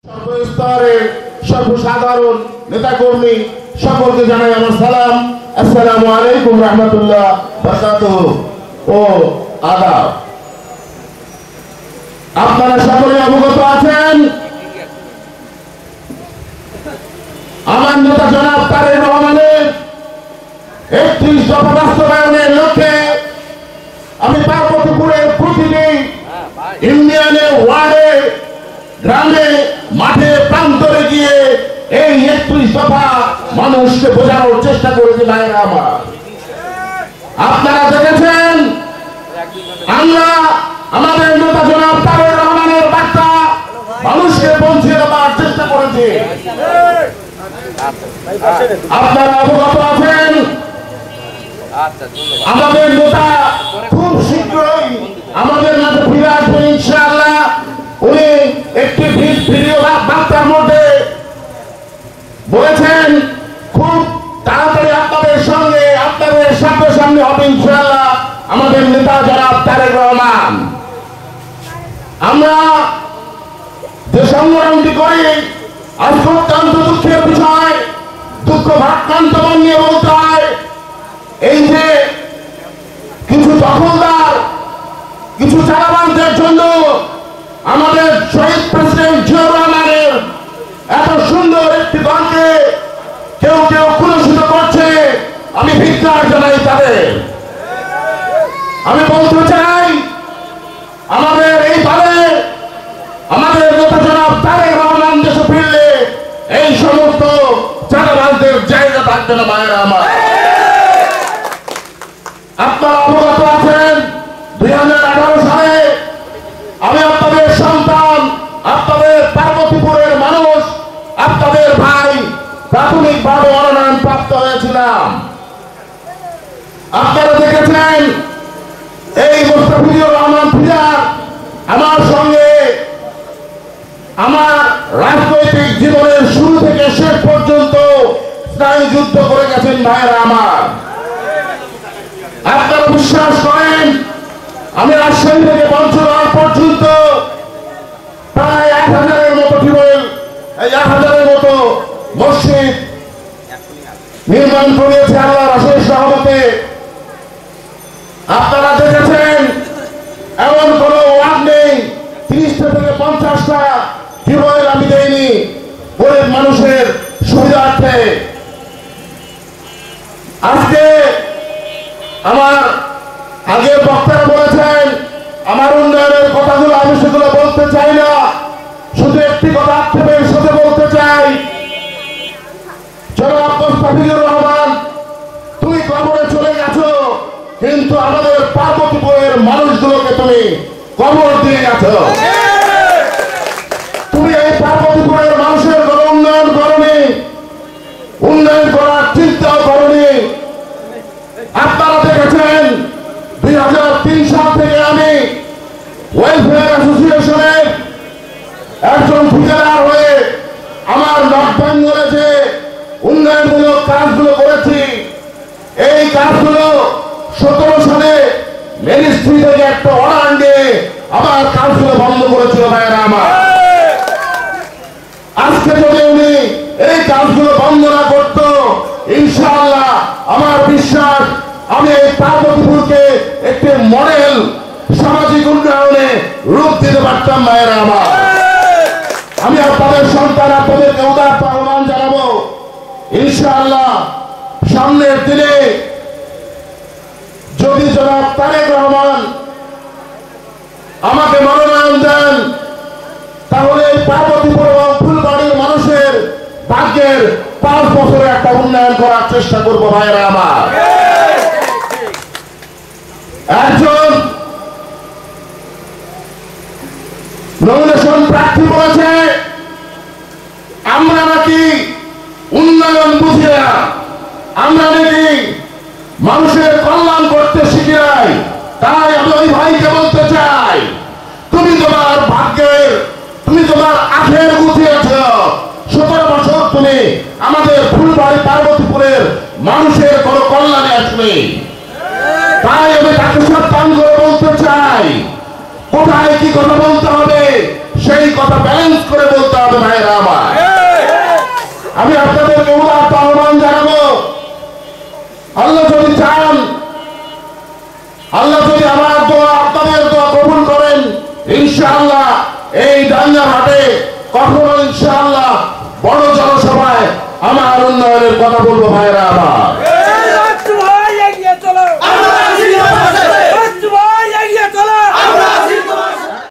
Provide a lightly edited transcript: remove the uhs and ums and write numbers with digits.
সর্বস্তরের সর্বসাধারণ নেতাকর্মী সকলকে জানাই আমার সালাম। আসসালামু আলাইকুম রহমতুল্লাহ বারাকাতুহু ও আদাব। আপনারা সকলে অবগত আছেন, আমার নেতা জনাব তারেক রহমানের ৩১ দফা বাস্তবায়নের লক্ষ্যে আমি পার্বতীপুরের প্রতিটি ইউনিয়নে, ওয়ার্ডে, গ্রামে, মাঠে, প্রান্তরে গিয়ে এই ৩১ দফা মানুষকে বোঝানোর চেষ্টা করেছি। ভাইরা আমার, আপনারা দেখেছেন আমরা আমাদের নেতা জনাব তারেক রহমানের বার্তা মানুষকে পৌঁছে দেওয়ার চেষ্টা করেছি। আপনারা অবগত আছেন আমাদের নেতা খুব শীঘ্রই আমাদের মাঝে ফিরে আসবেন ইনশাআল্লাহ। উনি একটি ভিডিও বার্তার মধ্যে বলেছেন খুব তাড়াতাড়ি আপনাদের সঙ্গে আপনাদের সামনে হবে ইনশাআল্লাহ আমাদের নেতা জনাব তারেক রহমান। আমরা যে সংগ্রামটি করি আজকে অত্যন্ত দুঃখের বিষয়, দুঃখ ভারাক্রান্ত মন নিয়ে বলতে হয়, এই যে কিছু দখলদার, কিছু চালাবানদের জন্য আমাদের শহীদ প্রেসিডেন্ট জিয়াউর রহমানের এত সুন্দর একটি দলকে কেউ কেউ কুলুষিত করছে। আমি ধিক্কার জানাই তাদের। আমি বলতে চাই আমাদের এই দলে আমাদের নেতা জনাব তারেক রহমান দেশে ফিরলে এই সমস্ত চাঁদাবাজদের জায়গা থাকবে না। ভাইয়েরা আমার, আপনারা অবগত আছেন ২০১৮ সালে আমি আপনাদের সন্তান, আপনাদের পার্বতীপুরের মানুষ, আপনাদের ভাই প্রাথমিকভাবে মনোনয়ন প্রাপ্ত হয়েছিলাম। আপনারা দেখেছেন এই মুস্তাফিজুর রহমান ফিজার আমার সঙ্গে আমার রাজনৈতিক জীবনের শুরু থেকে শেষ পর্যন্ত স্নায়ু যুদ্ধ করে গেছেন। ভাইয়েরা আমার, আপনারা বিশ্বাস করেন আমি রাজশাহী থেকে পঞ্চগড় পর্যন্ত প্রায় ১,০০০-এর মতো টিউবওয়েল, ১,০০০-এর মতো মসজিদ নির্মাণ করিয়েছে আল্লাহর অশেষ রহমতে। আপনারা দেখেছেন এমন কোন ওয়ার্ড নেই ৩০টা থেকে ৫০টা টিউবওয়েল আমি দেইনি গরিব মানুষের সুবিধার্থে। আজকে আমার আগে বক্তারা বলেছেন আমার উন্নয়নের কথাগুলো আমি সেগুলো বলতে চাই না, শুধু একটি কথা আক্ষেপের সাথে বলতে চাই। জনাব মুস্তাফিজুর রহমান, তুমি কবরে চলে গেছো, কিন্তু আমাদের পার্বতীপুরের মানুষগুলোকে তুমি কবর দিয়ে গেছো। তুমি এই পার্বতীপুরের মানুষের কোনো উন্নয়ন করনি, উন্নয়ন করার চিন্তাও করনি। আপনারা দেখেছেন ২০০৩ সাল থেকে আমি ওয়েলফেয়ার অ্যাসোসিয়েশনের একজন ঠিকাদার হয়ে আমার নর্থ বেঙ্গলে যে উন্নয়নমূলক কাজগুলো করেছি, এই কাজগুলো ১৭ সালে মিনিস্ট্রি থেকে একটা অর্ডার নিয়ে আমার কাজগুলো বন্ধ করেছিল। ভাইয়েরা আমার, আজকে যদি উনি এই কাজগুলো বন্ধ না করত, ইনশাআল্লাহ আমার বিশ্বাস আমি এই পার্বতীপুরকে একটি মডেল সামাজিক উন্নয়নে রূপ দিতে পারতাম। ভাইয়েরা আমার, আমি আপনাদের সন্তান, আপনাদেরকে উদাত্ত আহ্বান জানাবো ইনশাআল্লাহ সামনের দিনে যদি জনাব তারেক রহমান আমাকে মনোনয়ন দেন, তাহলে এই পার্বতীপুর এবং ফুলবাড়ির মানুষের ভাগ্যের ৫ বছরে একটা উন্নয়ন করার চেষ্টা করব। ভাইয়েরা আমার, একজন নমিনেশন প্রার্থী বলেছে আমরা নাকি উন্নয়ন বুঝি না, আমরা নাকি মানুষের কল্যাণ করতে শিখি নাই। তাই আমি ওই ভাইকে বলতে চাই, তুমি তোমার ভাগ্যের, তুমি তোমার আখের গুছিয়েছ। ১৭ বছর তুমি আমাদের ফুলবাড়ি পার্বতীপুরের মানুষের কোনো কল্যাণে আসবে। তাই আমি তাকে সাবধান করে বলতে চাই, কোথায় কি কথা বলতে হবে সেই কথা ব্যালেন্স করে বলতে হবে। ভাইয়েরা যদি চান, আল্লাহ যদি আমার দোয়া আপনাদের দোয়া কবুল করেন, ইনশাআল্লাহ এই ডাঙ্গারহাটে কখনো ইনশাআল্লাহ বড় জনসভায় আমার উন্নয়নের কথা বলবো ভাইরা আমার।